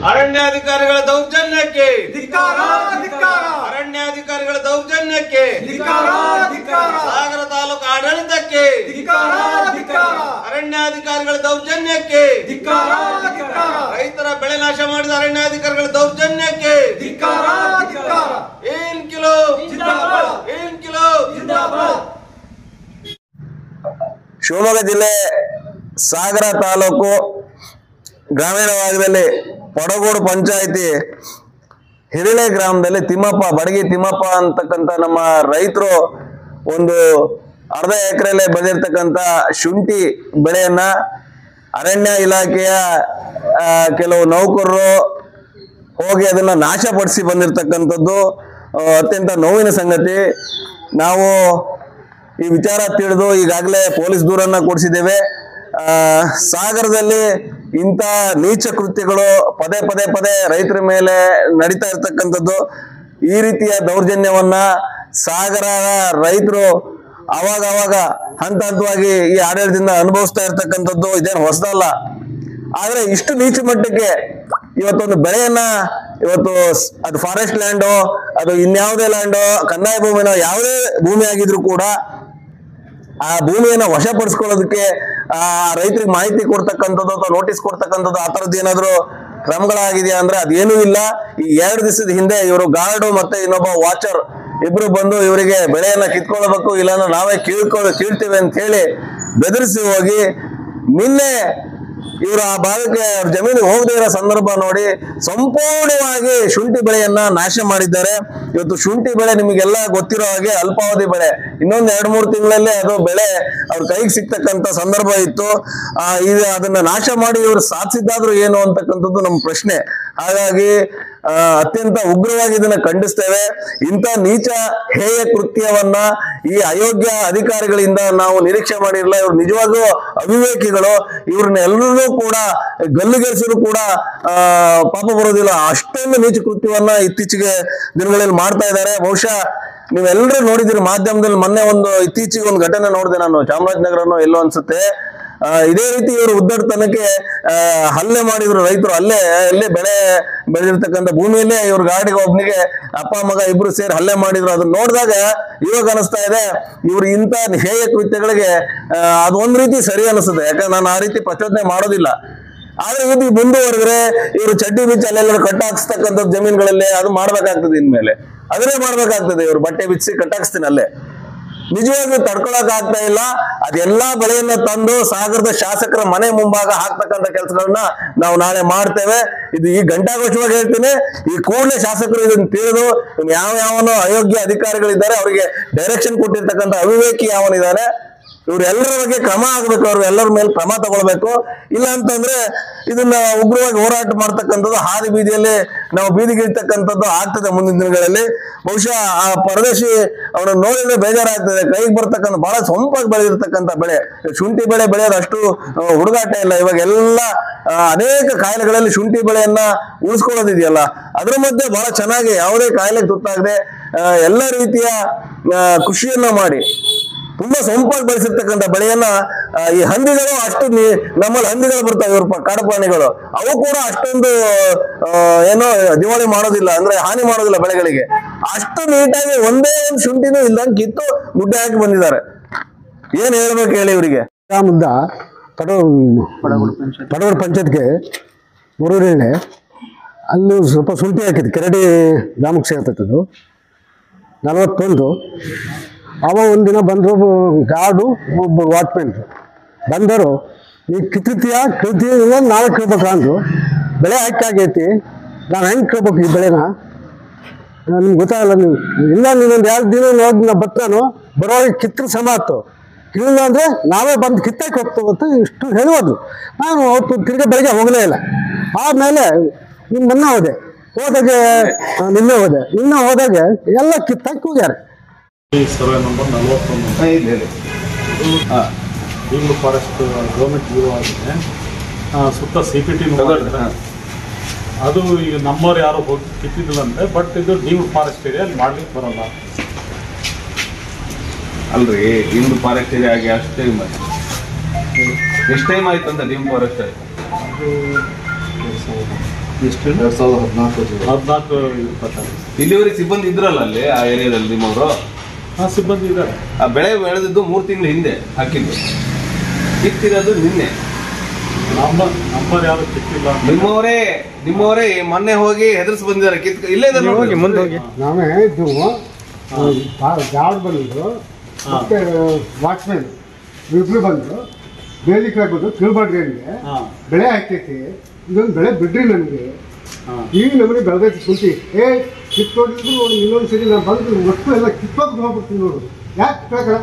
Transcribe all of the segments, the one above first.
ಅರಣ್ಯಾಧಿಕಾರಿಗಳ ದೌರ್ಜನ್ಯಕ್ಕೆ ಅರಣ್ಯಾಧಿಕಾರಿಗಳ ದೌರ್ಜನ್ಯಕ್ಕೆ ಸಾಗರ ತಾಲೂಕು ಆಡಳಿತಕ್ಕೆ ಅರಣ್ಯಾಧಿಕಾರಿಗಳ ದೌರ್ಜನ್ಯಕ್ಕೆ ರೈತರ ಬೆಳೆ ನಾಶ ಮಾಡಿದ ಅರಣ್ಯಾಧಿಕಾರಿಗಳ ದೌರ್ಜನ್ಯಕ್ಕೆ ಏನ್ ಕಿಲೋ ಶಿವಮೊಗ್ಗ ಜಿಲ್ಲೆ ಸಾಗರ ತಾಲೂಕು ಗ್ರಾಮೀಣ ಭಾಗದಲ್ಲಿ ಪಡಗೋಡು ಪಂಚಾಯಿತಿ ಹಿರಿಳೆ ಗ್ರಾಮದಲ್ಲಿ ತಿಮ್ಮಪ್ಪ ಬಡಗಿ ತಿಮ್ಮಪ್ಪ ಅಂತಕ್ಕಂಥ ನಮ್ಮ ರೈತರು ಒಂದು ಅರ್ಧ ಎಕರೆಯಲ್ಲಿ ಬೆಳೆದಿರ್ತಕ್ಕಂಥ ಶುಂಠಿ ಬೆಳೆಯನ್ನ ಅರಣ್ಯ ಇಲಾಖೆಯ ಕೆಲವು ನೌಕರರು ಹೋಗಿ ಅದನ್ನ ನಾಶಪಡಿಸಿ ಬಂದಿರತಕ್ಕಂಥದ್ದು ಅತ್ಯಂತ ನೋವಿನ ಸಂಗತಿ. ನಾವು ಈ ವಿಚಾರ ತಿಳಿದು ಈಗಾಗಲೇ ಪೊಲೀಸ್ ದೂರನ್ನ ಕೊಡಿಸಿದ್ದೇವೆ. ಸಾಗರದಲ್ಲಿ ಇಂಥ ನೀಚ ಕೃತ್ಯಗಳು ಪದೇ ರೈತರ ಮೇಲೆ ನಡೀತಾ ಇರ್ತಕ್ಕಂಥದ್ದು. ಈ ರೀತಿಯ ದೌರ್ಜನ್ಯವನ್ನ ಸಾಗರ ರೈತರು ಅವಾಗ ಹಂತವಾಗಿ ಈ ಆಡಳಿತದಿಂದ ಅನುಭವಿಸ್ತಾ ಇರ್ತಕ್ಕಂಥದ್ದು ಇದೇನು ಹೊಸದಲ್ಲ. ಆದ್ರೆ ಇಷ್ಟು ನೀಚ ಮಟ್ಟಕ್ಕೆ ಇವತ್ತೊಂದು ಬೆಳೆಯನ್ನ ಇವತ್ತು ಅದು ಫಾರೆಸ್ಟ್ ಲ್ಯಾಂಡೋ ಅದು ಇನ್ಯಾವುದೇ ಲ್ಯಾಂಡೋ ಕಂದಾಯ ಭೂಮಿನೋ ಯಾವುದೇ ಭೂಮಿ ಆಗಿದ್ರು ಕೂಡ ಆ ಭೂಮಿಯನ್ನ ವಶಪಡಿಸ್ಕೊಳ್ಳೋದಕ್ಕೆ ಆ ರೈತರಿಗೆ ಮಾಹಿತಿ ಕೊಡ್ತಕ್ಕಂಥದ್ದು ಅಥವಾ ನೋಟಿಸ್ ಕೊಡ್ತಕ್ಕಂಥದ್ದು ಆ ತರದ್ದು ಏನಾದ್ರು ಕ್ರಮಗಳಾಗಿದೆಯಾ ಅಂದ್ರೆ ಅದೇನೂ ಇಲ್ಲ. ಈ 2 ದಿವಸದ ಹಿಂದೆ ಇವರು ಗಾರ್ಡು ಮತ್ತೆ ಇನ್ನೊಬ್ಬ ವಾಚರ್ ಇಬ್ರು ಬಂದು ಇವರಿಗೆ ಬೆಳೆಯನ್ನ ಕಿತ್ಕೊಳ್ಬೇಕು ಇಲ್ಲಾಂದ್ರೆ ನಾವೇ ಕೀಳ್ತೀವಿ ಅಂತ ಹೇಳಿ ಬೆದರಿಸಿ ಹೋಗಿ ನಿನ್ನೆ ಇವರು ಆ ಭಾಗಕ್ಕೆ ಅವ್ರ ಜಮೀನಿಗೆ ಹೋಗದೇ ಇರೋ ಸಂದರ್ಭ ನೋಡಿ ಸಂಪೂರ್ಣವಾಗಿ ಶುಂಠಿ ಬೆಳೆಯನ್ನ ನಾಶ ಮಾಡಿದ್ದಾರೆ. ಇವತ್ತು ಶುಂಠಿ ಬೆಳೆ ನಿಮಗೆಲ್ಲ ಗೊತ್ತಿರೋ ಹಾಗೆ ಅಲ್ಪಾವಧಿ ಬೆಳೆ, ಇನ್ನೊಂದು 2-3 ತಿಂಗಳಲ್ಲೇ ಅದು ಬೆಳೆ ಅವ್ರ ಕೈಗೆ ಸಿಗ್ತಕ್ಕಂಥ ಸಂದರ್ಭ ಇತ್ತು. ಅದನ್ನ ನಾಶ ಮಾಡಿ ಇವರು ಸಾಧಿಸಿದ್ದಾದ್ರೂ ಏನು ಅಂತಕ್ಕಂಥದ್ದು ನಮ್ಮ ಪ್ರಶ್ನೆ. ಹಾಗಾಗಿ ಅತ್ಯಂತ ಉಗ್ರವಾಗಿ ಇದನ್ನ ಖಂಡಿಸ್ತೇವೆ. ಇಂಥ ನೀಚ ಹೇಯ ಕೃತ್ಯವನ್ನ ಈ ಅಯೋಗ್ಯ ಅಧಿಕಾರಿಗಳಿಂದ ನಾವು ನಿರೀಕ್ಷೆ ಮಾಡಿರಲಿಲ್ಲ. ಇವ್ರು ನಿಜವಾಗ್ಲೂ ಅವಿವೇಕಿಗಳು. ಇವ್ರನ್ನ ಎಲ್ಲರೂ ಕೂಡ ಗಲ್ಲುಗೆಲ್ಸರು ಕೂಡ ಪಾಪ ಬರೋದಿಲ್ಲ. ಅಷ್ಟೊಂದು ನೀಚ ಕೃತ್ಯವನ್ನ ಇತ್ತೀಚೆಗೆ ದಿನಗಳಲ್ಲಿ ಮಾಡ್ತಾ ಇದ್ದಾರೆ. ಬಹುಶಃ ನೀವೆಲ್ಲರೂ ನೋಡಿದಿರಿ ಮಾಧ್ಯಮದಲ್ಲಿ. ಮೊನ್ನೆ ಇತ್ತೀಚೆಗೆ ಒಂದು ಘಟನೆ ನೋಡಿದೆ ನಾನು, ಚಾಮರಾಜನಗರನೋ ಎಲ್ಲೋ ಅನ್ಸುತ್ತೆ. ಇದೇ ರೀತಿ ಇವರು ಉದ್ದಟತನಕ್ಕೆ ಹಲ್ಲೆ ಮಾಡಿದ್ರು ರೈತರು. ಅಲ್ಲೇ ಬೆಳೆ ಬೆಳೆದಿರ್ತಕ್ಕಂಥ ಭೂಮಿಯಲ್ಲೇ ಇವ್ರ ಗಾಡಿಗೆ ಒಬ್ನಿಗೆ ಅಪ್ಪ ಮಗ ಇಬ್ರು ಸೇರಿ ಹಲ್ಲೆ ಮಾಡಿದ್ರು. ಅದನ್ನ ನೋಡಿದಾಗ ಇವಾಗ ಅನಿಸ್ತಾ ಇದೆ ಇವ್ರು ಇಂಥ ಹೇಯ ಕೃತ್ಯಗಳಿಗೆ ಅದೊಂದ್ ರೀತಿ ಸರಿ ಅನಿಸ್ತದೆ. ಯಾಕಂದ್ರೆ ನಾನು ಆ ರೀತಿ ಪ್ರಚೋದನೆ ಮಾಡೋದಿಲ್ಲ. ಆದ್ರೆ ಇದು ಮುಂದುವರೆದ್ರೆ ಇವರು ಚಡ್ಡಿ ಬಿಚ್ಚಿ ಅಲ್ಲೆಲ್ಲರೂ ಕಟ್ಟಾಕ್ಸ್ತಕ್ಕಂಥದ್ದು ಜಮೀನುಗಳಲ್ಲೇ ಅದು ಮಾಡ್ಬೇಕಾಗ್ತದೆ. ಇನ್ಮೇಲೆ ಅದನ್ನೇ ಮಾಡ್ಬೇಕಾಗ್ತದೆ. ಇವ್ರು ಬಟ್ಟೆ ಬಿಚ್ಚಿ ಕಟ್ಟಾಕ್ಸ್ತೀನಿ ಅಲ್ಲೇ. ನಿಜವಾಗಿ ತಡ್ಕೊಳಕ್ ಆಗ್ತಾ ಇಲ್ಲ. ಅದೆಲ್ಲಾ ಬೆಳೆಯನ್ನ ತಂದು ಸಾಗರದ ಶಾಸಕರ ಮನೆ ಮುಂಭಾಗ ಹಾಕ್ತಕ್ಕಂಥ ಕೆಲಸಗಳನ್ನ ನಾವು ನಾಳೆ ಮಾಡ್ತೇವೆ. ಇದು ಈ ಘಂಟಾಘೋಷವಾಗಿ ಹೇಳ್ತೀನಿ. ಈ ಕೂಡಲೇ ಶಾಸಕರು ಇದನ್ನ ತಿಳಿದು ಯಾವನೋ ಅಯೋಗ್ಯ ಅಧಿಕಾರಿಗಳಿದ್ದಾರೆ ಅವರಿಗೆ ಡೈರೆಕ್ಷನ್ ಕೊಟ್ಟಿರ್ತಕ್ಕಂಥ ಅವಿವೇಕಿ ಯಾವನಿದ್ದಾನೆ ಇವರೆಲ್ಲರ ಬಗ್ಗೆ ಕ್ರಮ ಆಗ್ಬೇಕು. ಅವ್ರು ಎಲ್ಲರ ಮೇಲೆ ಕ್ರಮ ತಗೊಳ್ಬೇಕು. ಇಲ್ಲ ಅಂತಂದ್ರೆ ಇದನ್ನ ಉಗ್ರವಾಗಿ ಹೋರಾಟ ಮಾಡ್ತಕ್ಕಂಥದ್ದು, ಹಾದಿ ಬೀದಿಯಲ್ಲಿ ನಾವು ಬೀದಿಗಿರ್ತಕ್ಕಂಥದ್ದು ಆಗ್ತದೆ ಮುಂದಿನ ದಿನಗಳಲ್ಲಿ. ಬಹುಶಃ ಆ ಪರದೇಶಿ ಅವರನ್ನು ನೋಡಿದ್ರೆ ಬೇಜಾರಾಗ್ತದೆ. ಕೈಗೆ ಬರ್ತಕ್ಕಂಥ ಬಹಳ ಸೊಂಪಾಗಿ ಬೆಳೆದಿರ್ತಕ್ಕಂಥ ಬೆಳೆ ಶುಂಠಿ ಬೆಳೆ ಬೆಳೆಯೋದು ಅಷ್ಟು ಹುಡುಗಾಟ ಇಲ್ಲ. ಇವಾಗ ಎಲ್ಲ ಅನೇಕ ಕಾಯಿಲೆಗಳಲ್ಲಿ ಶುಂಠಿ ಬೆಳೆಯನ್ನ ಉಳಿಸ್ಕೊಳ್ಳೋದಿದೆಯಲ್ಲ ಅದ್ರ ಮಧ್ಯೆ ಬಹಳ ಚೆನ್ನಾಗಿ ಯಾವುದೇ ಕಾಯಿಲೆಗೆ ತುತ್ತಾಗದೆ ಎಲ್ಲ ರೀತಿಯ ಕೃಷಿಯನ್ನ ಮಾಡಿ ತುಂಬಾ ಸೊಂಪಾಗಿ ಬೆಳೆಸಿರ್ತಕ್ಕಂಥ ಬೆಳೆಯನ್ನ ಈ ಹಂದಿಗಳು ಅಷ್ಟು ನಮ್ಮಲ್ಲಿ ಹಂದಿಗಳು ಬರ್ತಾವೆ, ಇವ್ರ ಕಾಡು ಪ್ರಾಣಿಗಳು, ಅವು ಕೂಡ ಅಷ್ಟೊಂದು ಏನೋ ದಿವಾಳಿ ಮಾಡೋದಿಲ್ಲ, ಅಂದ್ರೆ ಹಾನಿ ಮಾಡೋದಿಲ್ಲ ಬೆಳೆಗಳಿಗೆ. ಅಷ್ಟು ನೀಟಾಗಿ ಒಂದೇ ಒಂದು ಶುಂಠಿನೂ ಇಲ್ದಂಗೆ ಕಿತ್ತು ಗುಡ್ಡೆ ಹಾಕಿ ಬಂದಿದ್ದಾರೆ. ಏನ್ ಹೇಳ್ಬೇಕು ಹೇಳಿ ಇವರಿಗೆ. ಗ್ರಾಮದ ಪಡಗೋಡು ಪಂಚಾಯತ್ಗೆ ಮುರೂರಿನೆ ಅಲ್ಲಿ ಸ್ವಲ್ಪ ಶುಂಠಿ ಹಾಕಿದ್ದು ಕೆರಡಿ ಗ್ರಾಮಕ್ಕೆ ಸೇರ್ತದ್ದು 41. ಅವ ಒಂದಿನ ಬಂದರು ಗಾರ್ಡು ಒಬ್ಬರು ವಾಚ್ಮೆನ್ ಬಂದರು. ಈ ಕಿತ್ತಿಯ ನಾಳೆ ಕೇಳ್ಬೇಕು ಅಂದರು. ಬೆಳೆ ಹಾಕಾಗೈತಿ, ನಾನು ಹೆಂಗೆ ಕೇಳ್ಬೇಕು ಈ ಬೆಳೆನ? ನಿಮ್ಗೆ ಗೊತ್ತಾಗಲ್ಲ. ನೀವು ಇಲ್ಲ ನೀನೊಂದು 2 ದಿನ ನೋಡಿ ನಾ ಬತ್ತಾನು ಬರೋವಾಗ ಕಿತ್ರ ಸಮ ಆಯ್ತು. ಇಲ್ಲ ಅಂದರೆ ನಾವೇ ಬಂದು ಕಿತ್ತಾಕಿ ಹೋಗ್ತೇವೆ ಅಂತ ಇಷ್ಟು ಹೇಳೋದು. ನಾನು ಅವತ್ತು ತಿರ್ಗಿ ಬೆಳಗ್ಗೆ ಹೋಗಲೇ ಇಲ್ಲ. ಆದಮೇಲೆ ನಿನ್ನೆ ಹೋದಾಗೆ ಎಲ್ಲ ಕಿತ್ತಾಕಿ ಹೋಗ್ಯಾರೆ. ಸರ್ವೆ ನಂಬರ್ 41 ಬೀಗ್ಲು ಫಾರೆಸ್ಟ್ ಗೌರ್ಮೆಂಟ್ ಜೀವ ಆಗಿದೆ. ಸುತ್ತ CPT ಅದು ಈಗ ನಮ್ಮವ್ರು ಯಾರು ಹೋಗಿ ಕಿತ್ತಿದ್ದಿಲ್ಲಂತೆ. ಬಟ್ ಇದು ಡೀಮ್ಡ್ ಫಾರೆಸ್ಟ್ ಏರಿಯಾ, ಅಲ್ಲಿ ಮಾಡ್ಲಿಕ್ಕೆ ಬರೋಲ್ಲ. ಅಲ್ರಿ ಡೀಮ್ಡ್ ಫಾರೆಸ್ಟ್ ಏರಿಯಾ ಆಗಿ ಅಷ್ಟು ಟೈಮ್ ಆಯ್ತು. ಎಷ್ಟು ಟೈಮ್ ಆಯ್ತು ಅಂತ ಡೀಮ್ಡ್ ಫಾರೆಸ್ಟ್ ಆಯ್ತು? ಅದು ಎಷ್ಟು 14 26 ಇಲ್ಲಿವರೆಗೆ ಸಿಬ್ಬಂದಿ ಇದ್ರಲ್ಲ ಅಲ್ಲಿ ಆ ಏರಿಯಾದಲ್ಲಿ ನಿಮ್ಮವರು? ಸಿಬ್ಬಂದಿ ಇದ್ದಾರೆ. ಆ ಬೆಳೆ ಬೆಳೆದಿದ್ದು 3 ತಿಂಗಳು ಹಿಂದೆ ಹಾಕಿದ್ದು, ಕಿತ್ತಿರೋದು ನಿನ್ನೆ. ನಂಬರ್ ಯಾರು ಕಿತ್ತಿಲ್ಲ. ನಿಮ್ಮವರೇ ಮೊನ್ನೆ ಹೋಗಿ ಹೆದರ್ಸ್ ಬಂದಿದ್ದಾರೆ. ಇಲ್ಲೇ ಹೋಗಿ ಮುಂದೆ ಹೋಗಿ ನಾವೇ ಇದ್ದು ಗಾರ್ಡ್ ಬಂದಿದ್ದು ಮತ್ತೆ ವಾಚ್ಮೆನ್ ಇಬ್ರು ಬಂದು ಬೇಲಿಕೆ ಬಂದು ತಿಳ್ಬಾಡ್ರಿ ನನಗೆ ಬೆಳೆ ಹಾಕೈತಿ, ಇದೊಂದು ಬೆಳೆ ಬಿಡ್ರಿ ನನಗೆ, ಈಗ ನಮ್ಮನೆ ಬೆಳೆದೈತಿ ಕುಂತಿ ಕಿತ್ಕೊಂಡಿದ್ರು ನೋಡಿ ಇನ್ನೊಂದು ಸರಿ ನಾನು ಬಂದು ಒಟ್ಟು ಎಲ್ಲ ಕಿತ್ತೋಗಿ ಹೋಗ್ಬಿಡ್ತೀನಿ ನೋಡು, ಯಾಕೆ ಕಿತ್ತಾಕಲ್ಲ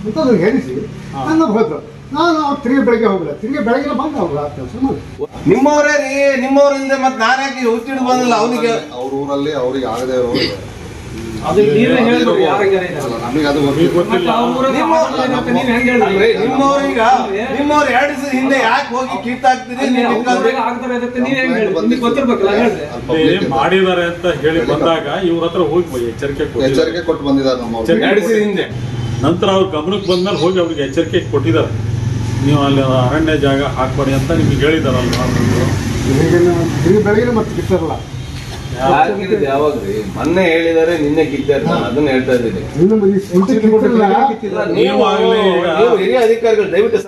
ಅಂತ ನನಗೆ ಹೇಳಿಸಿ ನನ್ನ ಹೋದ್ರು. ನಾನು ಅವ್ರು ತಿರುಗಿ ಬೆಳಗ್ಗೆ ಹೋಗಲ್ಲ, ತಿರುಗಿ ಬೆಳಗ್ಗೆ ಬಂದು ಹೋಗಲ್ಲ ಆ ಕೆಲಸ ಮಾಡಿ. ನಿಮ್ಮವರೇ ರೀ, ನಿಮ್ಮವರಿಂದ ಮತ್ತೆ ನಾನು ಯಾಕೆ ಹುಟ್ಟಿಡ್ ಬಂದಿಲ್ಲ ಅವನಿಗೆ? ಅವ್ರ ಊರಲ್ಲಿ ಅವ್ರಿಗೆ ಆಗದೆ ನಿಮ್ಮವ್ರು 2 ದಿವಸ ಹಿಂದೆ ಯಾಕೆ ಹೋಗಿ ಕಿತ್ತಾಕ್ತೀರಿ? ಮಾಡಿದ್ದಾರೆ ಅಂತ ಹೇಳಿ ಬಂದಾಗ ಇವ್ರ ಹತ್ರ ಹೋಗಿ ಎಚ್ಚರಿಕೆ ಕೊಟ್ಟು ಬಂದಿದ್ದಾರೆ ನಮ್ಮ 2 ದಿವಸ ಹಿಂದೆ. ನಂತರ ಅವ್ರ ಗಮನಕ್ಕೆ ಬಂದ್ಮೇಲೆ ಹೋಗಿ ಅವ್ರಿಗೆ ಎಚ್ಚರಿಕೆ ಕೊಟ್ಟಿದ್ದಾರೆ, ನೀವು ಅಲ್ಲಿ ಅರಣ್ಯ ಜಾಗ ಹಾಕ್ಬೇಡಿ ಅಂತ ನಿಮ್ಗೆ ಹೇಳಿದಾರಲ್ವಾ? ತಿರುಗಿ ಬೆಳಗ್ಗೆ ಮತ್ತೆ ಕಿತ್ತಾರಲ್ಲ. ಯಾವಾಗ್ರಿ ಮೊನ್ನೆ ಹೇಳಿದಾರೆ, ನಿನ್ನೆ ಕಿತ್ತಾರ, ಅದನ್ನ ಹೇಳ್ತಾ ಇದ್ದೀನಿ. ನೀವು ಹಿರಿಯ ಅಧಿಕಾರಿಗಳು ದಯವಿಟ್ಟು